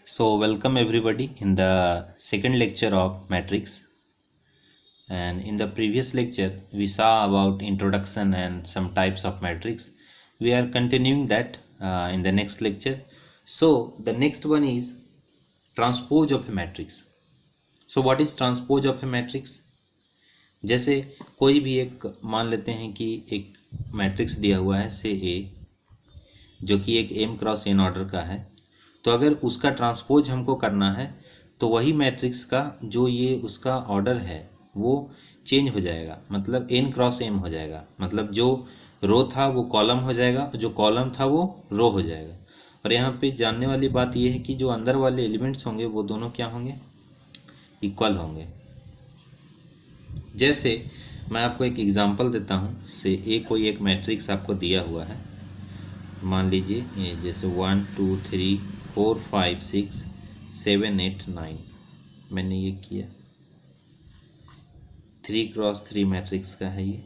So welcome everybody in the second lecture of matrix, and in the previous lecture we saw about introduction and some types of matrix. We are continuing that in the next lecture. So the next one is transpose of a matrix. So what is transpose of a matrix? जैसे कोई भी एक मान लेते हैं कि एक matrix दिया हुआ है से ए, जो कि एक m क्रॉस n ऑर्डर का है, तो अगर उसका ट्रांसपोज हमको करना है तो वही मैट्रिक्स का जो ये उसका ऑर्डर है वो चेंज हो जाएगा, मतलब n क्रॉस m हो जाएगा, मतलब जो रो था वो कॉलम हो जाएगा, जो कॉलम था वो रो हो जाएगा। और यहाँ पे जानने वाली बात ये है कि जो अंदर वाले एलिमेंट्स होंगे वो दोनों क्या होंगे, इक्वल होंगे। जैसे मैं आपको एक एग्जांपल देता हूँ से ए कोई एक मैट्रिक्स आपको दिया हुआ है, मान लीजिए जैसे 1 2 3 4 5 6 7 8 9, मैंने ये किया 3x3 मैट्रिक्स का है ये।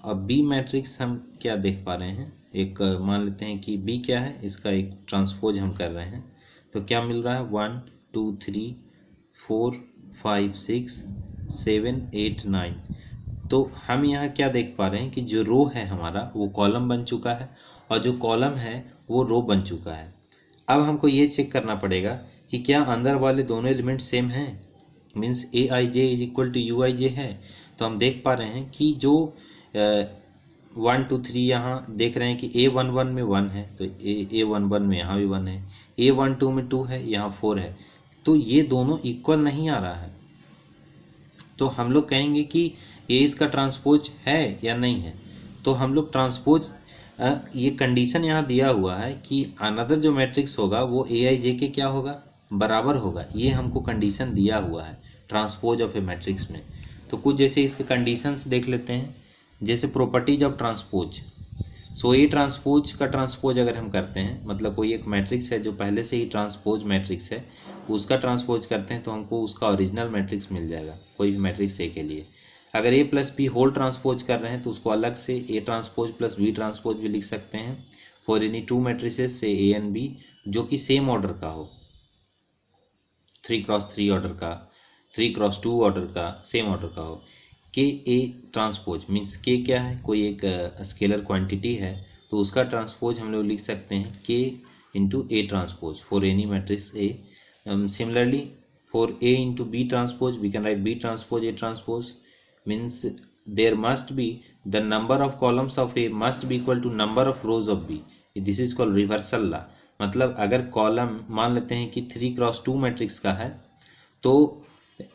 अब बी मैट्रिक्स हम क्या देख पा रहे हैं, एक मान लेते हैं कि बी क्या है, इसका एक ट्रांसपोज हम कर रहे हैं, तो क्या मिल रहा है 1 2 3 4 5 6 7 8 9। तो हम यहाँ क्या देख पा रहे हैं कि जो रो है हमारा वो कॉलम बन चुका है और जो कॉलम है वो रो बन चुका है। अब हमको ये चेक करना पड़ेगा कि क्या अंदर वाले दोनों एलिमेंट सेम हैं, means a i j is equal to u i j है। तो हम देख पा रहे हैं कि जो 1 2 3 यहाँ देख रहे हैं कि A11 में 1 है, तो A11 में यहाँ भी 1 है, A12 में 2 है, यहाँ 4 है, तो ये दोनों इक्वल नहीं आ रहा है। तो हम लोग कहेंगे कि ये इसका ट्रांसपोज है या नहीं है। तो हम लोग ट्रांसपोज ये कंडीशन यहाँ दिया हुआ है कि अनदर जो मैट्रिक्स होगा वो ए आई जे के क्या होगा, बराबर होगा, ये हमको कंडीशन दिया हुआ है ट्रांसपोज ऑफ ए मैट्रिक्स में। तो कुछ जैसे इसके कंडीशंस देख लेते हैं, जैसे properties of transpose. So A transpose का ट्रांसपोज अगर हम करते हैं, मतलब कोई एक मैट्रिक्स है जो पहले से ही ट्रांसपोज मैट्रिक्स है, उसका ट्रांसपोज करते हैं तो हमको उसका ओरिजिनल मैट्रिक्स मिल जाएगा कोई भी मैट्रिक्स ए के लिए। अगर A plus B whole transpose कर रहे हैं तो उसको अलग से A transpose plus B transpose भी लिख सकते हैं फॉर एनी टू मैट्रिसेस से ए एंड बी जो कि सेम ऑर्डर का हो, 3x3 ऑर्डर का, 3x2 ऑर्डर का, सेम ऑर्डर का हो। के ए ट्रांसपोज मीन्स के क्या है, कोई एक स्केलर क्वांटिटी है, तो उसका ट्रांसपोज हम लोग लिख सकते हैं के into A transpose for any matrix A. Similarly for A into B transpose we can write B transpose A transpose, means there must be the number of columns of A must be equal to number of rows of B. This is called reversal law। मतलब अगर column मान लेते हैं कि 3x2 matrix का है, तो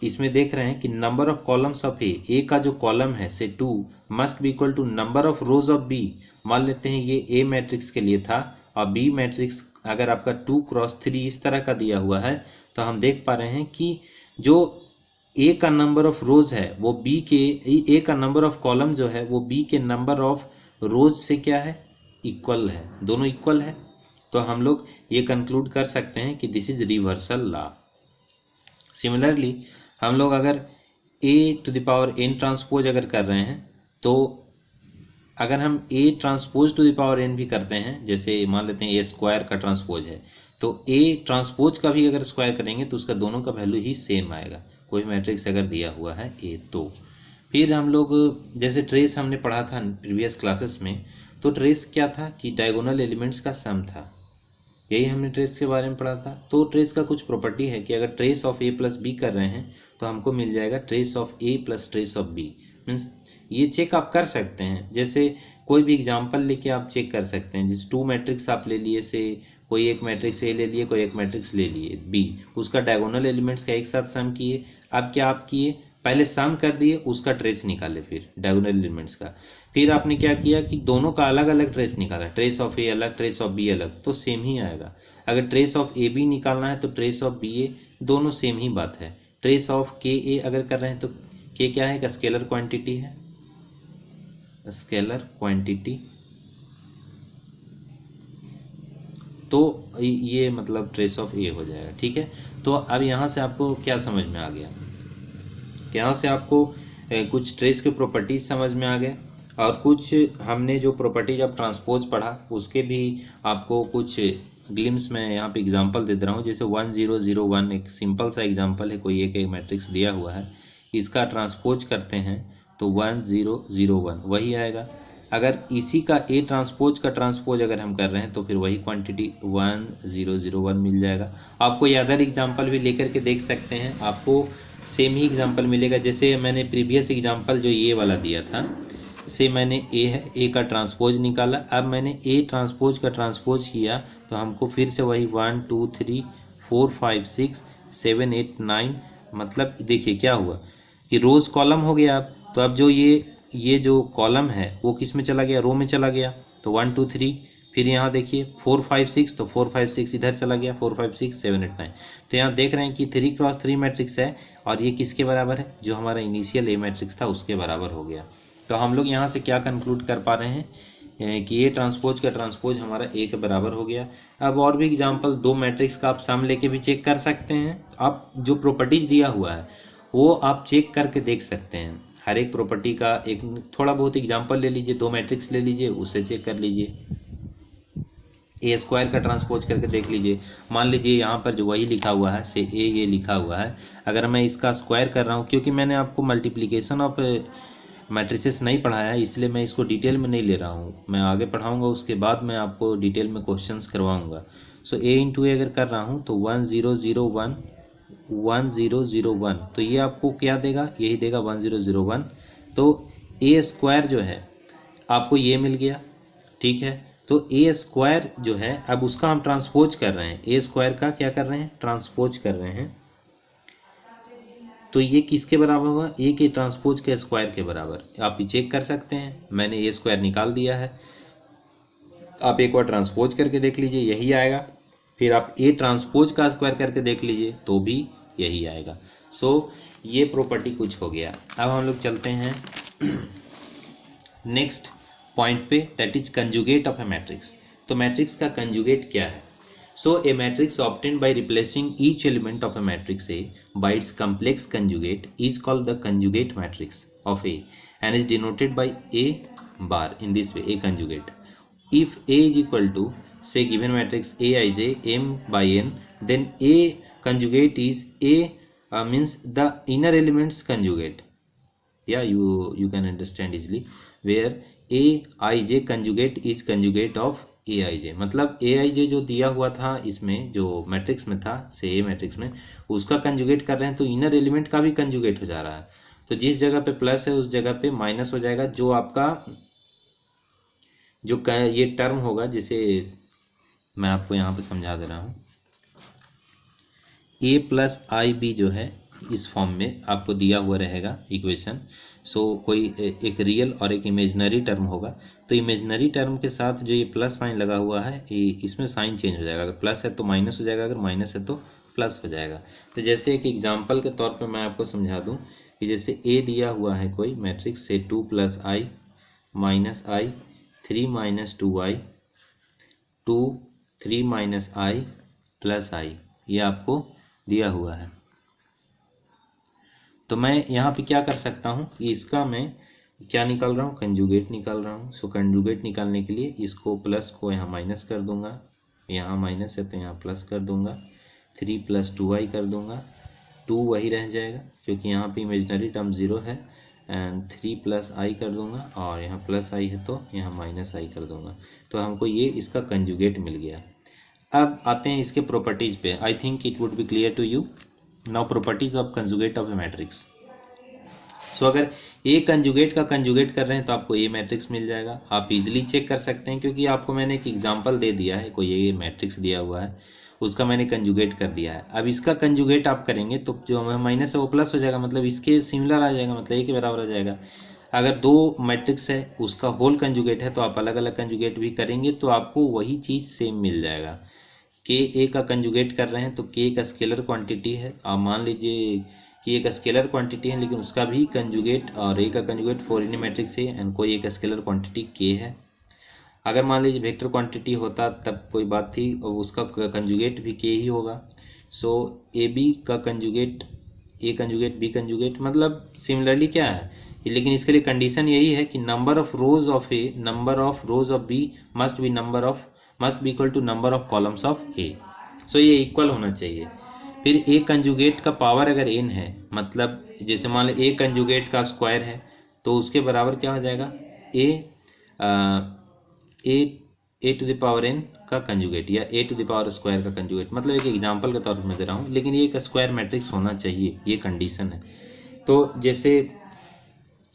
इसमें देख रहे हैं कि number of columns of A का जो कॉलम है से 2 must be equal to number of rows of B. मान लेते हैं ये ए मैट्रिक्स के लिए था और बी मैट्रिक्स अगर आपका 2x3 इस तरह का दिया हुआ है, तो हम देख पा रहे हैं कि जो ए का नंबर ऑफ रोज है वो बी के, ए का नंबर ऑफ कॉलम जो है वो बी के नंबर ऑफ रोज से क्या है, इक्वल है, दोनों इक्वल है। तो हम लोग ये कंक्लूड कर सकते हैं कि this is reversal law. Similarly हम लोग अगर a to the power n transpose अगर कर रहे हैं, तो अगर हम a transpose to the power n भी करते हैं, जैसे मान लेते हैं ए स्क्वायर का ट्रांसपोज है, तो ए ट्रांसपोज का भी अगर स्क्वायर करेंगे तो उसका दोनों का वैल्यू ही सेम आएगा, कोई मैट्रिक्स अगर दिया हुआ है ए तो। फिर हम लोग जैसे ट्रेस हमने पढ़ा था प्रीवियस क्लासेस में, तो ट्रेस क्या था कि डायगोनल एलिमेंट्स का सम था, यही हमने ट्रेस के बारे में पढ़ा था। तो ट्रेस का कुछ प्रॉपर्टी है कि अगर trace of A plus B कर रहे हैं तो हमको मिल जाएगा trace of A plus trace of B. Means ये चेक आप कर सकते हैं, जैसे कोई भी एग्जांपल लेके आप चेक कर सकते हैं। जैसे 2 मैट्रिक्स आप ले लिए, से कोई एक मैट्रिक्स ए ले लिए, कोई एक मैट्रिक्स ले लिए बी, उसका डायगोनल एलिमेंट्स का एक साथ सम किए। अब क्या आप किए, पहले सम कर दिए, उसका ट्रेस निकाले फिर डायगोनल एलिमेंट्स का। फिर आपने क्या किया कि दोनों का अलग अलग ट्रेस निकाला, ट्रेस ऑफ ए अलग, ट्रेस ऑफ बी अलग, तो सेम ही आएगा। अगर ट्रेस ऑफ ए बी निकालना है तो ट्रेस ऑफ बी ए, दोनों सेम ही बात है। ट्रेस ऑफ के ए अगर कर रहे हैं तो के क्या है, स्केलर क्वांटिटी है, स्केलर क्वांटिटी, तो ये मतलब ट्रेस ऑफ ए हो जाएगा। ठीक है, तो अब यहाँ से आपको क्या समझ में आ गया, यहाँ से आपको कुछ ट्रेस के प्रॉपर्टीज समझ में आ गए और कुछ हमने जो प्रॉपर्टीज ऑफ ट्रांसपोज पढ़ा उसके भी आपको कुछ ग्लिम्स में यहाँ पे एग्जांपल दे रहा हूँ। जैसे 1001 एक सिंपल सा एग्जांपल है, कोई एक मैट्रिक्स दिया हुआ है, इसका ट्रांसपोज करते हैं तो 1001 वही आएगा। अगर इसी का ए ट्रांसपोज का ट्रांसपोज अगर हम कर रहे हैं तो फिर वही क्वांटिटी 1001 मिल जाएगा। आपको ये अदर एग्जांपल भी लेकर के देख सकते हैं, आपको सेम ही एग्जांपल मिलेगा। जैसे मैंने प्रीवियस एग्जांपल जो ये वाला दिया था, से मैंने ए है, ए का ट्रांसपोज निकाला, अब मैंने ए ट्रांसपोज का ट्रांसपोज किया तो हमको फिर से वही 1 2 3 4 5 6 7 8 9, मतलब देखिए क्या हुआ कि रोज कॉलम हो गया। अब तो अब जो ये जो कॉलम है वो किस में चला गया, रो में चला गया। तो 1 2 3, फिर यहाँ देखिए 4 5 6, तो 4 5 6 इधर चला गया, 4 5 6 7 8 9। तो यहाँ देख रहे हैं कि 3x3 मैट्रिक्स है और ये किसके बराबर है, जो हमारा इनिशियल ए मैट्रिक्स था उसके बराबर हो गया। तो हम लोग यहाँ से क्या कंक्लूड कर पा रहे हैं कि ये ट्रांसपोज का ट्रांसपोज हमारा ए के बराबर हो गया। अब और भी एग्जांपल, दो मैट्रिक्स का आप सम लेके भी चेक कर सकते हैं। आप जो प्रॉपर्टीज दिया हुआ है वो आप चेक करके देख सकते हैं। हर एक प्रॉपर्टी का एक थोड़ा बहुत एग्जांपल ले लीजिए, दो मैट्रिक्स ले लीजिए, उससे चेक कर लीजिए। ए स्क्वायर का ट्रांसपोज करके देख लीजिए। मान लीजिए यहाँ पर जो वही लिखा हुआ है, से ए ये लिखा हुआ है, अगर मैं इसका स्क्वायर कर रहा हूँ, क्योंकि मैंने आपको मल्टीप्लिकेशन ऑफ मैट्रिसेस नहीं पढ़ाया है इसलिए मैं इसको डिटेल में नहीं ले रहा हूँ, मैं आगे पढ़ाऊँगा उसके बाद मैं आपको डिटेल में क्वेश्चंस करवाऊँगा। सो ए इंटू ए अगर कर रहा हूँ तो 1001 1001, तो ये आपको क्या देगा, यही देगा 1001। तो ए स्क्वायर जो है आपको ये मिल गया, ठीक है। तो ए स्क्वायर जो है अब उसका हम ट्रांसपोज कर रहे हैं, ए स्क्वायर का क्या कर रहे हैं, ट्रांसपोज कर रहे हैं। तो ये किसके बराबर होगा, ए के ट्रांसपोज के स्क्वायर के बराबर। आप ये चेक कर सकते हैं, मैंने ए स्क्वायर निकाल दिया है, आप एक बार ट्रांसपोज करके देख लीजिए यही आएगा। फिर आप ए ट्रांसपोज का स्क्वायर करके देख लीजिए तो भी यही आएगा। सो ये प्रॉपर्टी कुछ हो गया। अब हम लोग चलते हैं नेक्स्ट पॉइंट पे, that is conjugate of a matrix. तो मैट्रिक्स का कंजुगेट क्या है। So a matrix obtained by replacing each element of a matrix A by its complex conjugate is called the conjugate matrix of A and is denoted by A bar in this way, A conjugate. If A is equal to say given matrix Aij m by n, then A conjugate is A means the inner elements conjugate. Yeah, you can understand easily where Aij conjugate is conjugate of Aij, मतलब Aij जो दिया हुआ था इसमें, जो matrix में था से ए मैट्रिक्स में, उसका कंजुगेट कर रहे हैं तो इनर एलिमेंट का भी कंजुगेट हो जा रहा है। तो जिस जगह पे प्लस है उस जगह पे माइनस हो जाएगा। जो आपका जो ये टर्म होगा, जैसे मैं आपको यहाँ पे समझा दे रहा हूँ, a प्लस आई बी जो है इस फॉर्म में आपको दिया हुआ रहेगा इक्वेशन। सो कोई एक रियल और एक इमेजिनरी टर्म होगा, तो इमेजिनरी टर्म के साथ जो ये प्लस साइन लगा हुआ है इसमें साइन चेंज हो जाएगा। अगर प्लस है तो माइनस हो जाएगा, अगर माइनस है तो प्लस हो जाएगा। तो जैसे एक एग्जांपल के तौर पे मैं आपको समझा दूं कि जैसे ए दिया हुआ है कोई मैट्रिक्स से 2 प्लस आई माइनस आई 3 माइनस 2i 2 3 माइनस आई प्लस आई, ये आपको दिया हुआ है। तो मैं यहाँ पे क्या कर सकता हूँ, इसका मैं क्या निकाल रहा हूँ, कंजुगेट निकाल रहा हूँ। सो कंजुगेट निकालने के लिए इसको प्लस को यहाँ माइनस कर दूंगा, यहाँ माइनस है तो यहाँ प्लस कर दूंगा, 3 प्लस 2i कर दूंगा, 2 वही रह जाएगा क्योंकि यहाँ पे इमेजिनरी टर्म 0 है, एंड 3 प्लस आई कर दूंगा और यहाँ प्लस आई है तो यहाँ माइनस आई कर दूंगा। तो हमको ये इसका कंजुगेट मिल गया। अब आते हैं इसके प्रॉपर्टीज पे। I think it would be clear to you now properties of conjugate of a matrix. So अगर ए कंजुगेट का कंजुगेट कर रहे हैं तो आपको ए मैट्रिक्स मिल जाएगा। आप इजीली चेक कर सकते हैं क्योंकि आपको मैंने एक एग्जांपल दे दिया है, कोई ए मैट्रिक्स दिया हुआ है उसका मैंने कंजुगेट कर दिया है। अब इसका कंजुगेट आप करेंगे तो जो माइनस है वो प्लस हो जाएगा, मतलब इसके सिमिलर आ जाएगा, मतलब ए के बराबर आ जाएगा। अगर दो मैट्रिक्स है उसका होल कंजुगेट है तो आप अलग अलग कंजुगेट भी करेंगे तो आपको वही चीज़ सेम मिल जाएगा। के ए का कंजुगेट कर रहे हैं तो के का स्केलर क्वांटिटी है, आप मान लीजिए कि एक स्केलर क्वांटिटी है लेकिन उसका भी कंजुगेट और ए का कंजुगेट फॉरेन मैट्रिक्स है एंड कोई एक स्केलर क्वांटिटी के है। अगर मान लीजिए वेक्टर क्वांटिटी होता तब कोई बात थी और उसका कंजुगेट भी के ही होगा। सो ए बी का conjugate a conjugate b conjugate, मतलब सिमिलरली क्या है, लेकिन इसके लिए कंडीशन यही है कि number of rows of a number of rows of b must be equal to number of columns of a. So ये इक्वल होना चाहिए। फिर ए कंजुगेट का पावर अगर n है, मतलब जैसे मान लो ए कंजुगेट का स्क्वायर है, तो उसके बराबर क्या हो जाएगा, ए टू द पावर n का कंजुगेट या ए टू द पावर स्क्वायर का कंजुगेट। मतलब एक एग्जांपल के तौर पर मैं दे रहा हूँ, लेकिन ये एक स्क्वायर मैट्रिक्स होना चाहिए, ये कंडीशन है। तो जैसे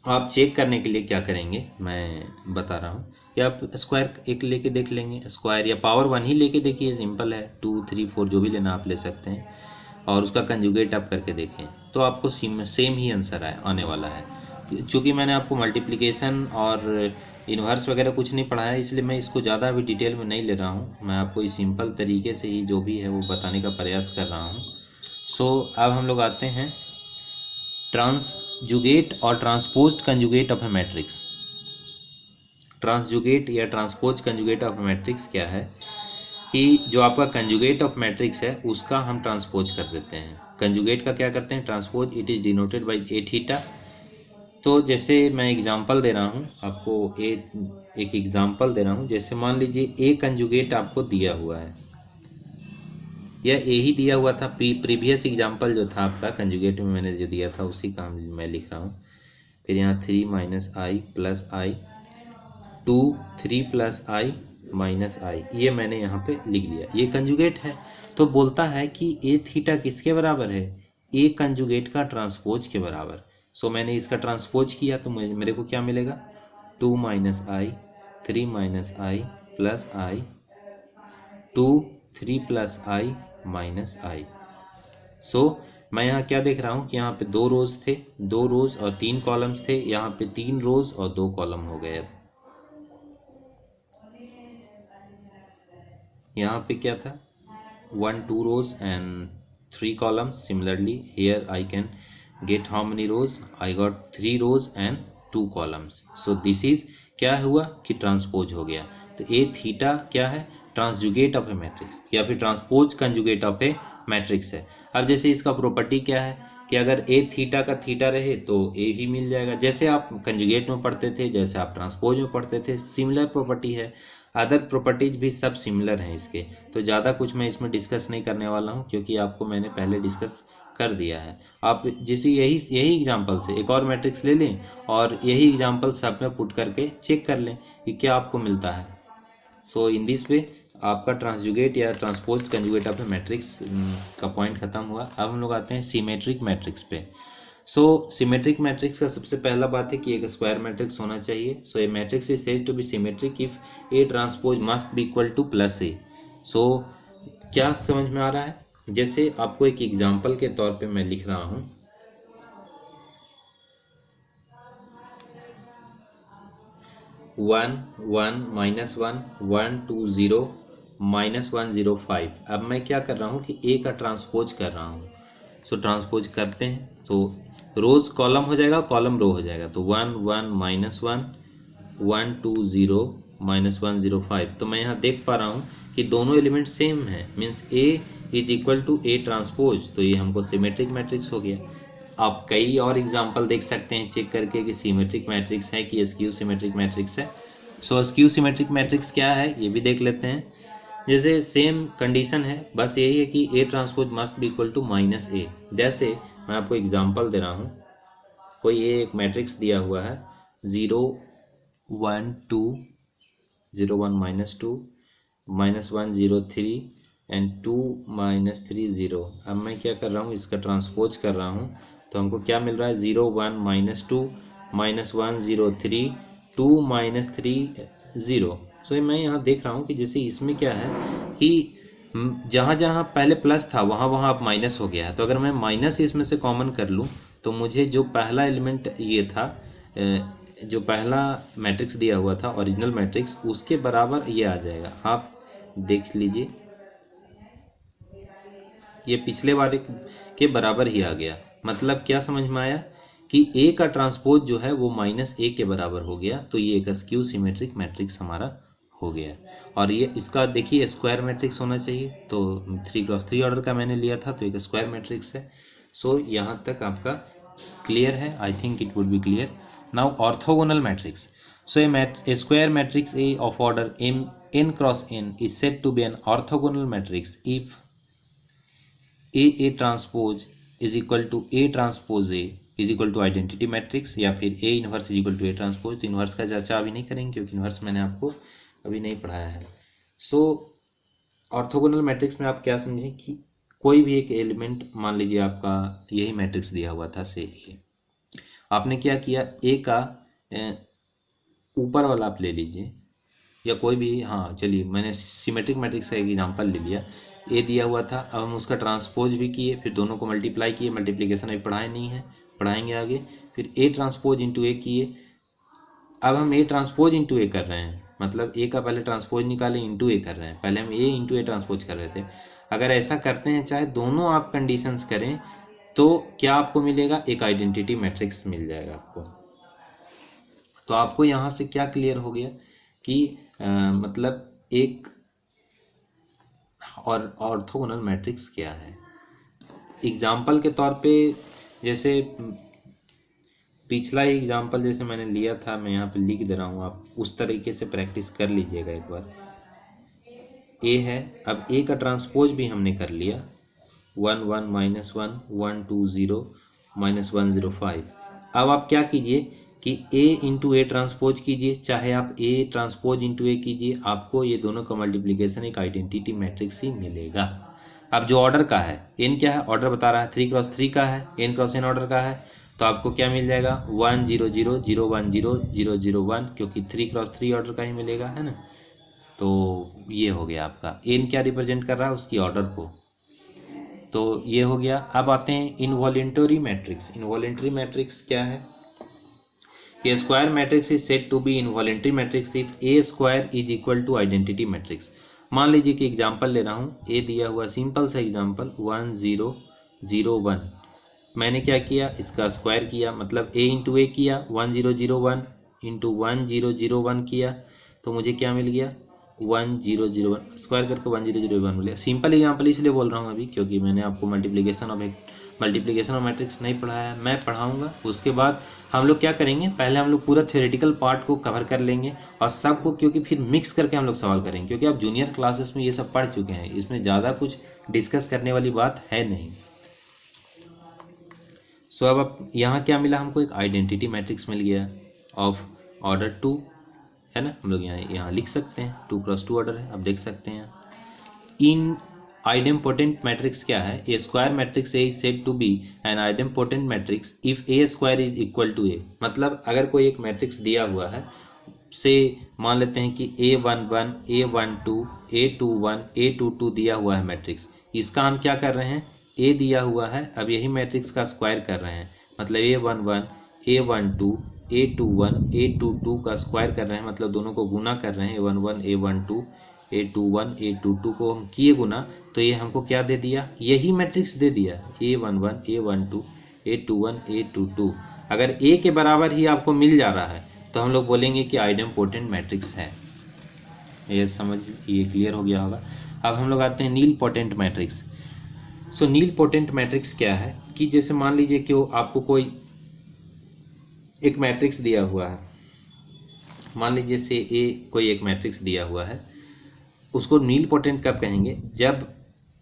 आप चेक करने के लिए क्या करेंगे मैं बता रहा हूँ कि आप स्क्वायर एक लेके देख लेंगे, स्क्वायर या पावर 1 ही लेके देखिए, सिंपल है, 2 3 4 जो भी लेना आप ले सकते हैं, और उसका कंजुगेट आप करके देखें तो आपको सेम ही आंसर आने वाला है। चूँकि मैंने आपको मल्टीप्लिकेशन और इन्वर्स वगैरह कुछ नहीं पढ़ाया, इसलिए मैं इसको ज़्यादा अभी डिटेल में नहीं ले रहा हूँ, मैं आपको इस सिंपल तरीके से ही जो भी है वो बताने का प्रयास कर रहा हूँ। सो अब हम लोग आते हैं ट्रांसजुगेट और transposed conjugate of a matrix. Transjugate या transpose conjugate of a matrix क्या है कि जो आपका कंजुगेट ऑफ मैट्रिक्स है उसका हम ट्रांसपोज कर देते हैं। कंजुगेट का क्या करते हैं, transpose, it is denoted by A theta. तो जैसे मैं एग्जांपल दे रहा हूँ आपको, एक एग्जांपल दे रहा हूँ, जैसे मान लीजिए ए कंजुगेट आपको दिया हुआ है या ए ही दिया हुआ था, प्रीवियस एग्जांपल जो था आपका कंजुगेट में मैंने जो दिया था उसी का मैं लिख रहा हूँ। फिर यहाँ 3 माइनस आई प्लस आई 2 3 प्लस आई माइनस आई, ये मैंने यहाँ पे लिख दिया, ये कंजुगेट है। तो बोलता है कि ए थीटा किसके बराबर है, ए कंजुगेट का ट्रांसपोज के बराबर। सो मैंने इसका ट्रांसपोज किया तो मेरे को क्या मिलेगा, 2 माइनस आई 3 माइनस आई प्लस आई 2 3 प्लस आई माइनस आई। सो मैं यहाँ क्या देख रहा हूँ कि यहाँ पे 2 रोज थे, 2 रोज और 3 कॉलम्स थे, यहाँ पे 3 रोज और 2 कॉलम हो गए। यहाँ पे क्या था, 1 2 rows and 3 columns. Similarly here I can get how many rows, I got 3 rows and 2 columns. So this is क्या हुआ कि ट्रांसपोज हो गया। तो ए थीटा क्या है, ट्रांसजुगेट ऑफ ए मैट्रिक्स या फिर transpose conjugate of a matrix है। अब जैसे इसका प्रॉपर्टी क्या है कि अगर ए थीटा का थीटा रहे तो ए ही मिल जाएगा, जैसे आप कंजुगेट में पढ़ते थे, जैसे आप ट्रांसपोज में पढ़ते थे, सिमिलर प्रॉपर्टी है। अदर प्रॉपर्टीज भी सब सिमिलर हैं इसके, तो ज़्यादा कुछ मैं इसमें डिस्कस नहीं करने वाला हूँ क्योंकि आपको मैंने पहले डिस्कस कर दिया है। आप जैसे यही एग्जांपल से एक और मैट्रिक्स ले लें और यही एग्जांपल सब में पुट करके चेक कर लें कि क्या आपको मिलता है। सो इन दिस वे आपका ट्रांसजुगेट या transpose conjugate of a matrix का पॉइंट खत्म हुआ। अब हम लोग आते हैं सिमेट्रिक मैट्रिक्स पे। सो सिमेट्रिक मैट्रिक्स का सबसे पहला बात है कि एक स्क्वायर मैट्रिक्स होना चाहिए। So a matrix is said to be symmetric if a transpose must be equal to plus a. सो क्या समझ में आ रहा है, जैसे आपको एक एग्जांपल के तौर पे मैं लिख रहा हूं, वन 1 माइनस 1 1 2 0 माइनस 1 0 5। अब मैं क्या कर रहा हूं कि ए का ट्रांसपोज कर रहा हूं। सो ट्रांसपोज करते हैं तो रोज कॉलम हो जाएगा, कॉलम रो हो जाएगा। तो 1 1 माइनस 1 1 2 0 माइनस 1 0 5। तो मैं यहाँ देख पा रहा हूँ कि दोनों एलिमेंट सेम है, means A is equal to A transpose, तो ये हमको सिमेट्रिक मैट्रिक्स हो गया। आप कई और एग्जाम्पल देख सकते हैं चेक करके कि सिमेट्रिक मैट्रिक्स है कि स्क्यू सिमेट्रिक मैट्रिक्स है। सो स्क्यू सिमेट्रिक मैट्रिक्स क्या है ये भी देख लेते हैं। जैसे सेम कंडीशन है, बस यही है कि a transpose must be equal to minus a. जैसे मैं आपको एग्जांपल दे रहा हूँ, कोई एक मैट्रिक्स दिया हुआ है 0 1 2 0 1 माइनस 2 माइनस 1 0 3 एंड 2 माइनस 3 0। अब मैं क्या कर रहा हूँ, इसका ट्रांसपोज कर रहा हूँ, तो हमको क्या मिल रहा है 0 1 माइनस 2 माइनस 1 0 3 2 माइनस 3 0। सो मैं यहाँ देख रहा हूँ कि जैसे इसमें क्या है कि जहाँ जहाँ पहले प्लस था वहाँ वहाँ अब माइनस हो गया है। तो अगर मैं माइनस इसमें से कॉमन कर लूँ तो मुझे जो पहला एलिमेंट ये था, जो पहला मैट्रिक्स दिया हुआ था ओरिजिनल मैट्रिक्स, उसके बराबर ये आ जाएगा। आप देख लीजिए ये पिछले वाले के बराबर ही आ गया। मतलब क्या समझ में आया कि ए का ट्रांसपोज जो है वो माइनस ए के बराबर हो गया। तो ये एक स्क्यू सिमेट्रिक मैट्रिक्स हमारा हो गया। और ये इसका देखिए स्क्वायर मैट्रिक्स होना चाहिए, तो 3 क्रॉस 3 ऑर्डर का मैंने लिया था तो एक स्क्वायर मैट्रिक्स है। सो यहाँ तक आपका क्लियर है, आई think it would be clear. Now orthogonal matrix. So a square matrix A of order n cross n is said to be an orthogonal matrix if A transpose is equal to A transpose A is equal to identity matrix, या फिर A inverse is equal to A transpose. Inverse का चर्चा अभी नहीं करेंगे क्योंकि inverse मैंने आपको अभी नहीं पढ़ाया है. सो ऑर्थोगोनल मैट्रिक्स में आप क्या समझें कि कोई भी एक एलिमेंट, मान लीजिए आपका यही मैट्रिक्स दिया हुआ था से A, आपने क्या किया, A का ऊपर वाला आप ले लीजिए या कोई भी, हाँ चलिए मैंने सिमेट्रिक मैट्रिक्स का एक एग्जांपल ले लिया. ए दिया हुआ था, अब हम उसका ट्रांसपोज भी किए, फिर दोनों को मल्टीप्लाई किए. मल्टीप्लिकेशन अभी पढ़ाए नहीं है, पढ़ाएंगे आगे. फिर ए ट्रांसपोज इंटू ए किए. अब हम ए ट्रांसपोज इंटू ए कर रहे हैं, मतलब ए का पहले ट्रांसपोज निकाले इंटू ए कर रहे हैं. पहले हम ए इंटू ए ट्रांसपोज कर रहे थे. अगर ऐसा करते हैं, चाहे दोनों आप कंडीशंस करें, तो क्या आपको मिलेगा, एक आइडेंटिटी मैट्रिक्स मिल जाएगा आपको. तो आपको यहाँ से क्या क्लियर हो गया कि मतलब एक और ऑर्थोगोनल मैट्रिक्स क्या है. एग्जाम्पल के तौर पे, जैसे पिछला एग्जाम्पल जैसे मैंने लिया था, मैं यहाँ पे लिख दे रहा हूँ, आप उस तरीके से प्रैक्टिस कर लीजिएगा एक बार. ए है, अब ए का ट्रांसपोज भी हमने कर लिया, 1 1 -1 1 2 0 -1 0 5. अब आप क्या कीजिए कि A इंटू ए ट्रांसपोज कीजिए, चाहे आप A ट्रांसपोज इंटू ए कीजिए, आपको ये दोनों का मल्टीप्लिकेशन एक आइडेंटिटी मैट्रिक्स ही मिलेगा. अब जो ऑर्डर का है, n क्या है, ऑर्डर बता रहा है 3 क्रॉस 3 का है, n क्रॉस n ऑर्डर का है, तो आपको क्या मिल जाएगा, 1 0 0 0 1 0 0 0 1, क्योंकि 3 क्रॉस 3 ऑर्डर का ही मिलेगा, है ना. तो ये हो गया आपका. n क्या रिप्रेजेंट कर रहा है, उसकी ऑर्डर को. तो ये हो गया. अब आते हैं इनवॉलेंटरी मैट्रिक्स. इनवॉलेंटरी मैट्रिक्स क्या है. A square matrix is said to be involuntary matrix if A square is equal to identity matrix. मान लीजिए कि एग्जांपल ले रहा हूँ, A दिया हुआ सिंपल सा एग्जांपल 1 0 0 1. मैंने क्या किया, इसका स्क्वायर किया, मतलब A इंटू ए किया, 1 0 0 1 इंटू 1 0 0 1 किया, तो मुझे क्या मिल गया, 1 0 0 1 स्क्वायर करके 1 0 0 1 मिल गया. सिंपल एग्जांपल इसलिए बोल रहा हूँ अभी क्योंकि मैंने आपको मल्टीप्लिकेशन ऑफ मैट्रिक्स नहीं पढ़ाया है, मैं पढ़ाऊंगा. उसके बाद हम लोग क्या करेंगे, पहले हम लोग पूरा थ्योरेटिकल पार्ट को कवर कर लेंगे और सबको, क्योंकि फिर मिक्स करके हम लोग सवाल करेंगे, क्योंकि आप जूनियर क्लासेस में ये सब पढ़ चुके हैं, इसमें ज़्यादा कुछ डिस्कस करने वाली बात है नहीं. सो अब यहाँ क्या मिला हमको, एक आइडेंटिटी मैट्रिक्स मिल गया ऑफ ऑर्डर 2, है ना. हम लोग यहाँ लिख सकते हैं 2 क्रॉस 2 ऑर्डर है, आप देख सकते हैं. इन आइडेम्पोटेंट मैट्रिक्स क्या है, a square matrix A is said to be an idempotent matrix if a square is equal to a. मतलब अगर कोई एक मैट्रिक्स दिया हुआ है, से मान लेते हैं कि A11 A12 A21 A22 दिया हुआ है मैट्रिक्स, इसका हम क्या कर रहे हैं, A दिया हुआ है, अब यही मैट्रिक्स का स्क्वायर कर रहे हैं, मतलब A11 A12 A21 A22 का स्क्वायर कर रहे हैं, मतलब दोनों को गुना कर रहे हैं, A11 A12 A21 A22 को हम किए गुना, तो ये हमको क्या दे दिया, यही मैट्रिक्स दे दिया, A11 A12 A21 A22. अगर A के बराबर ही आपको मिल जा रहा है तो हम लोग बोलेंगे कि आइडेम्पोटेंट मैट्रिक्स है. ये क्लियर हो गया होगा. अब हम लोग आते हैं नील पोटेंट मैट्रिक्स. सो नील पोटेंट मैट्रिक्स क्या है कि जैसे मान लीजिए कि आपको कोई एक मैट्रिक्स दिया हुआ है, मान लीजिए से A कोई एक मैट्रिक्स दिया हुआ है, उसको नील पोटेंट कब कहेंगे, जब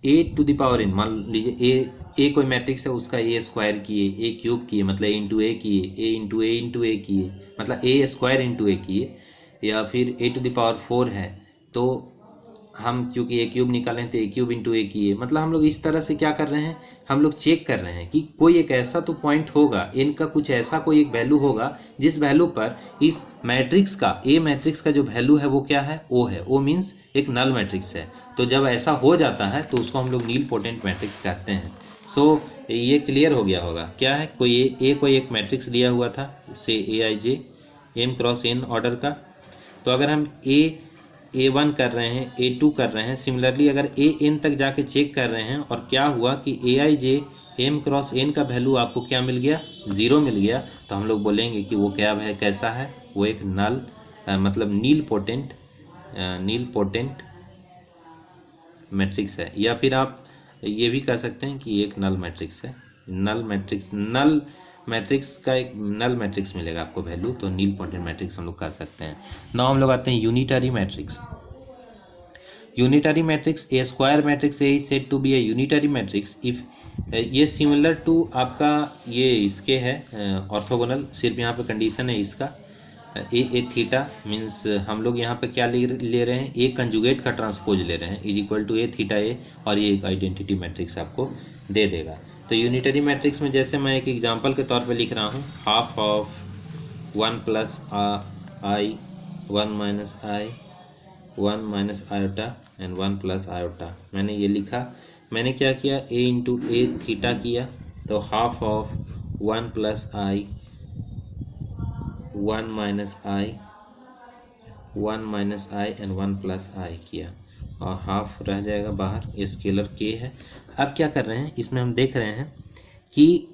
a to the power n, मान लीजिए a कोई मैट्रिक्स है, उसका a स्क्वायर किए, a क्यूब किए, मतलब a इंटू ए किए, a into A into A किए, मतलब a स्क्वायर इंटू ए किए, या फिर a टू द पावर 4 है, तो हम चूंकि a क्यूब निकालें तो a क्यूब इंटू ए किए. मतलब हम लोग इस तरह से क्या कर रहे हैं, हम लोग चेक कर रहे हैं कि कोई एक ऐसा तो पॉइंट होगा, n का कुछ ऐसा कोई एक वैल्यू होगा जिस वैल्यू पर इस मैट्रिक्स का, a मैट्रिक्स का जो वैल्यू है वो क्या है, o है. o मीन्स एक नल मैट्रिक्स है. तो जब ऐसा हो जाता है तो उसको हम लोग नील पोटेंट मैट्रिक्स कहते हैं. सो ये क्लियर हो गया होगा. क्या है, कोई एक मैट्रिक्स दिया हुआ था, से Aij m cross n order का, तो अगर हम A1 कर रहे हैं, A2 कर रहे हैं, सिमिलरली अगर AN तक जाके चेक कर रहे हैं और क्या हुआ कि Aij m क्रॉस n का वैल्यू आपको क्या मिल गया, 0 मिल गया, तो हम लोग बोलेंगे कि वो क्या है, कैसा है, वो एक नल मतलब नील पोटेंट मैट्रिक्स है. या फिर आप ये भी कह सकते हैं कि एक नल मैट्रिक्स है, नल मैट्रिक्स का एक नल मैट्रिक्स मिलेगा आपको वैल्यू, तो नील पॉइंटेड मैट्रिक्स हम लोग कह सकते हैं। नाउ हम लोग आते हैं unitary matrix. Unitary matrix, A square matrix A is said to be a unitary matrix if, ये सिमिलर टू आपका ये इसके है ऑर्थोगोनल, सिर्फ यहाँ पे कंडीशन है इसका ए थीटा मीन्स हम लोग यहाँ पे क्या ले रहे हैं, ए कंजुगेट का ट्रांसपोज ले रहे हैं is equal to a theta a, और ये एक आइडेंटिटी मैट्रिक्स आपको दे देगा। तो यूनिटरी मैट्रिक्स में जैसे मैं एक एग्जांपल के तौर पे लिख रहा हूँ, half of 1 plus i 1 minus i 1 minus iota and 1 plus iota, मैंने ये लिखा। मैंने क्या किया, ए इंटू ए थीटा किया, तो half of 1 plus i 1 minus i 1 minus i and 1 plus i किया, और हाफ रह जाएगा बाहर, ये स्केलर के है। अब क्या कर रहे हैं, इसमें हम देख रहे हैं कि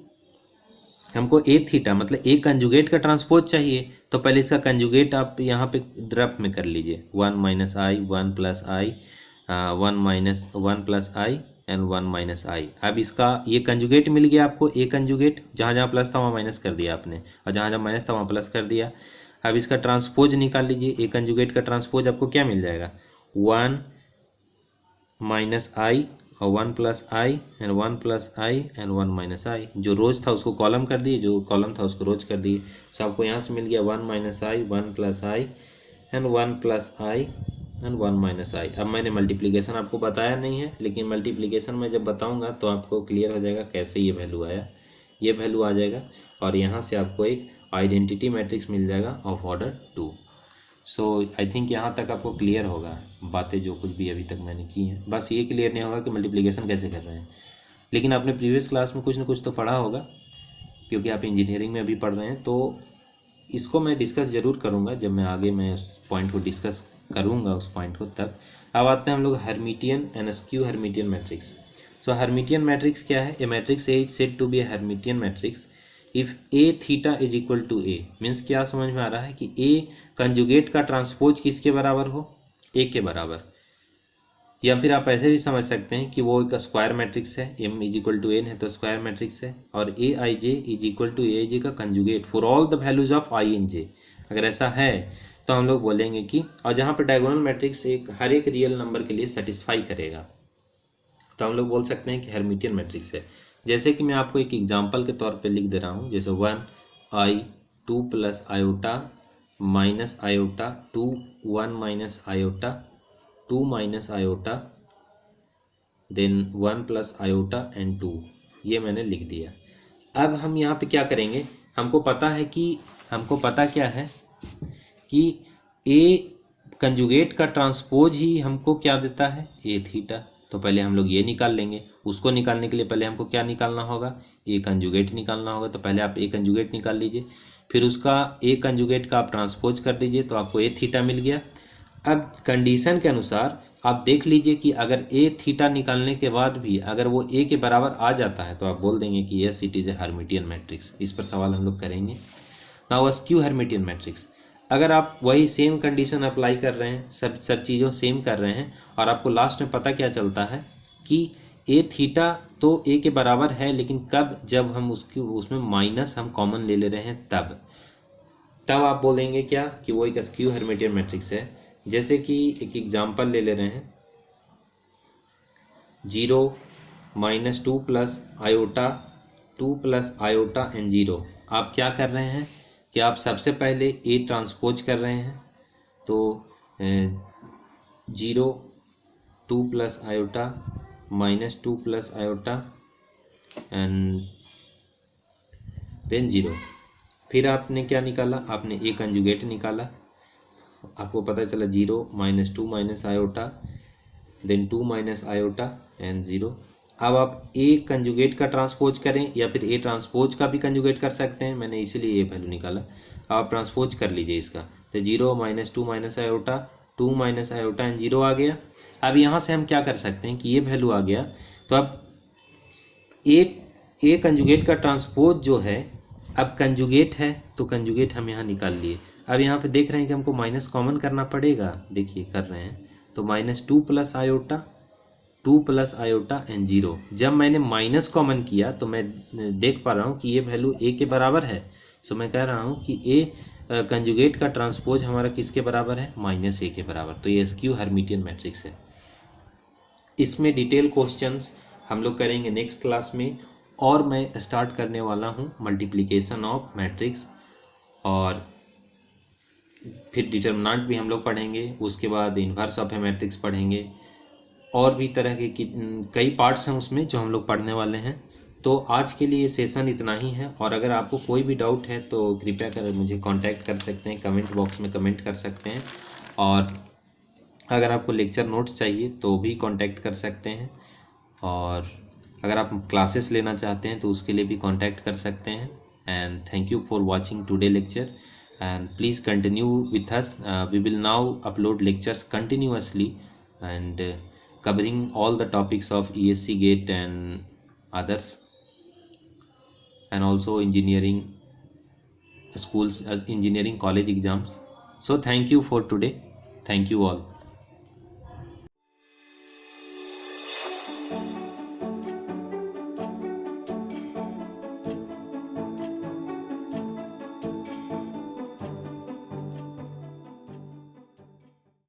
हमको ए थीटा मतलब ए कंजुगेट का ट्रांसपोज चाहिए, तो पहले इसका कंजुगेट आप यहाँ पे द्रव्य में कर लीजिए, 1 minus i 1 plus i 1 minus 1 plus i and 1 minus i. अब इसका ये कंजुगेट मिल गया आपको, ए कंजुगेट, जहाँ जहाँ प्लस था वहाँ माइनस कर दिया आपने, और जहाँ जहाँ माइनस था वहाँ प्लस कर दिया। अब इसका ट्रांसपोज निकाल लीजिए, ए कंजुगेट का ट्रांसपोज आपको क्या मिल जाएगा, 1 माइनस आई और 1 plus i and 1 plus i and 1 minus i. जो रोज था उसको कॉलम कर दिए, जो कॉलम था उसको रोज कर दिए। सो आपको यहाँ से मिल गया 1 minus i 1 plus i and 1 plus i and 1 minus i. अब मैंने मल्टीप्लिकेशन आपको बताया नहीं है, लेकिन मल्टीप्लिकेशन में जब बताऊंगा तो आपको क्लियर हो जाएगा कैसे ये वैल्यू आया, ये वैल्यू आ जाएगा, और यहाँ से आपको एक आइडेंटिटी मैट्रिक्स मिल जाएगा of order 2। So I think यहाँ तक आपको क्लियर होगा बातें जो कुछ भी अभी तक मैंने की हैं। बस ये क्लियर नहीं होगा कि मल्टीप्लिकेशन कैसे कर रहे हैं, लेकिन आपने प्रीवियस क्लास में कुछ ना कुछ तो पढ़ा होगा, क्योंकि आप इंजीनियरिंग में अभी पढ़ रहे हैं। तो इसको मैं डिस्कस ज़रूर करूँगा जब मैं आगे मैं उस पॉइंट को डिस्कस करूँगा उस पॉइंट को तब। अब आते हैं हम लोग Hermitian and skew Hermitian matrix. So Hermitian matrix क्या है, a matrix A is said to be a Hermitian matrix if a theta is equal to a. Means क्या समझ में आ रहा है कि ए कंजुगेट का ट्रांसपोज किसके बराबर हो, ए के बराबर, या फिर आप ऐसे भी समझ सकते हैं कि वो एक स्क्वायर मैट्रिक्स है, m is equal to n है तो स्क्वायर मैट्रिक्स है, और a i j is equal to a i j का conjugate for all the values of i in j. अगर ऐसा है तो हम लोग बोलेंगे कि, और जहाँ पे डायगोनल मैट्रिक्स एक हर एक रियल नंबर के लिए सेटिस्फाई करेगा, तो हम लोग बोल सकते हैं कि हर्मिटियन मैट्रिक्स है। जैसे कि मैं आपको एक एग्जांपल के तौर पे लिख दे रहा हूँ, जैसे 1 I 2 plus iota minus iota 2 1 minus iota 2 minus iota then 1 plus iota and 2, ये मैंने लिख दिया। अब हम यहाँ पे क्या करेंगे, हमको पता क्या है कि ए कंजुगेट का ट्रांसपोज ही हमको क्या देता है, ए थीटा। तो पहले हम लोग ये निकाल लेंगे। उसको निकालने के लिए पहले हमको क्या निकालना होगा, ए कंजुगेट निकालना होगा। तो पहले आप ए कंजुगेट निकाल लीजिए, फिर उसका ए कंजुगेट का आप ट्रांसपोज कर दीजिए, तो आपको ए थीटा मिल गया। अब कंडीशन के अनुसार आप देख लीजिए कि अगर ए थीटा निकालने के बाद भी अगर वो ए के बराबर आ जाता है तो आप बोल देंगे कि yes it is a Hermitian matrix. इस पर सवाल हम लोग करेंगे। नाउ स्क्यू हर्मिटियन मैट्रिक्स, अगर आप वही सेम कंडीशन अप्लाई कर रहे हैं, सब चीज़ों सेम कर रहे हैं, और आपको लास्ट में पता क्या चलता है कि ए थीटा तो ए के बराबर है, लेकिन कब, जब हम उसमें माइनस हम कॉमन ले रहे हैं तब आप बोलेंगे क्या कि वो एक स्क्यू हर्मिटियन मैट्रिक्स है। जैसे कि एक एग्जांपल ले रहे हैं, 0 minus 2 plus iota 2 plus iota and 0। आप क्या कर रहे हैं कि आप सबसे पहले ए ट्रांसपोज कर रहे हैं, तो 0 2 plus iota minus 2 plus iota and then 0। फिर आपने क्या निकाला, आपने ए कंजुगेट निकाला, आपको पता चला 0 minus 2 minus iota then 2 minus iota and 0। अब आप ए कंजुगेट का ट्रांसपोज करें या फिर ए ट्रांसपोज का भी कंजुगेट कर सकते हैं, मैंने इसीलिए ये वैल्यू निकाला। आप ट्रांसपोज कर लीजिए इसका, तो 0 minus 2 minus iota 2 minus iota and 0 आ गया। अब यहाँ से हम क्या कर सकते हैं कि ये वैल्यू आ गया, तो अब ए कंजुगेट का ट्रांसपोज जो है, अब कंजुगेट है तो कंजुगेट हम यहाँ निकाल लिए। अब यहाँ पे देख रहे हैं कि हमको माइनस कॉमन करना पड़ेगा, देखिए कर रहे हैं, तो minus 2 plus iota 2 plus iota and 0। जब मैंने माइनस कॉमन किया तो मैं देख पा रहा हूँ कि ये वैल्यू ए के बराबर है। सो मैं कह रहा हूँ कि ए कंजुगेट का ट्रांसपोज हमारा किसके बराबर है, माइनस ए के बराबर। तो ये स्क्यू हर्मिटियन मैट्रिक्स है। इसमें डिटेल क्वेश्चंस हम लोग करेंगे नेक्स्ट क्लास में, और मैं स्टार्ट करने वाला हूँ मल्टीप्लिकेशन ऑफ मैट्रिक्स, और फिर डिटर्मिनेंट भी हम लोग पढ़ेंगे। उसके बाद इन्वर्स ऑफ ए मैट्रिक्स पढ़ेंगे, और भी तरह के कई पार्ट्स हैं उसमें जो हम लोग पढ़ने वाले हैं। तो आज के लिए सेशन इतना ही है, और अगर आपको कोई भी डाउट है तो कृपया कर मुझे कांटेक्ट कर सकते हैं, कमेंट बॉक्स में कमेंट कर सकते हैं। और अगर आपको लेक्चर नोट्स चाहिए तो भी कांटेक्ट कर सकते हैं, और अगर आप क्लासेस लेना चाहते हैं तो उसके लिए भी कांटेक्ट कर सकते हैं। And thank you for watching today lecture, and please continue with us. We will now upload lectures continuously, and covering all the topics of ESC GATE and others, and also engineering schools, engineering college exams. So thank you for today. Thank you all.